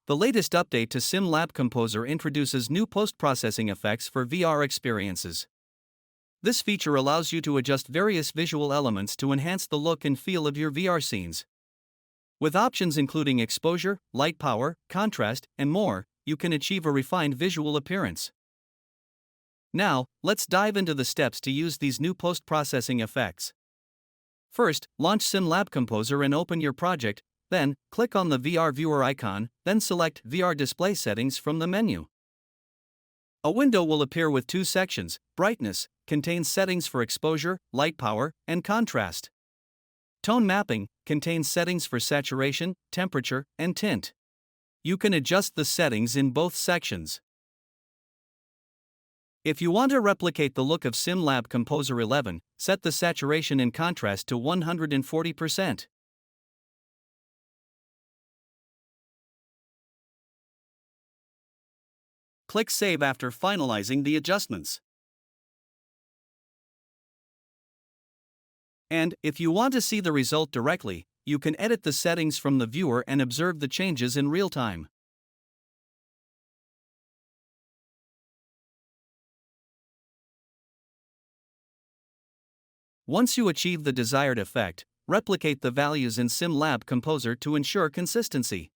The latest update to SimLab Composer introduces new post-processing effects for VR experiences. This feature allows you to adjust various visual elements to enhance the look and feel of your VR scenes. With options including exposure, light power, contrast, and more, you can achieve a refined visual appearance. Now, let's dive into the steps to use these new post-processing effects. First, launch SimLab Composer and open your project. Then, click on the VR Viewer icon, then select VR Display Settings from the menu. A window will appear with two sections. Brightness contains settings for exposure, light power, and contrast. Tone mapping contains settings for saturation, temperature, and tint. You can adjust the settings in both sections. If you want to replicate the look of SimLab Composer 11, set the saturation and contrast to 140%. Click Save after finalizing the adjustments. And, if you want to see the result directly, you can edit the settings from the viewer and observe the changes in real time. Once you achieve the desired effect, replicate the values in SimLab Composer to ensure consistency.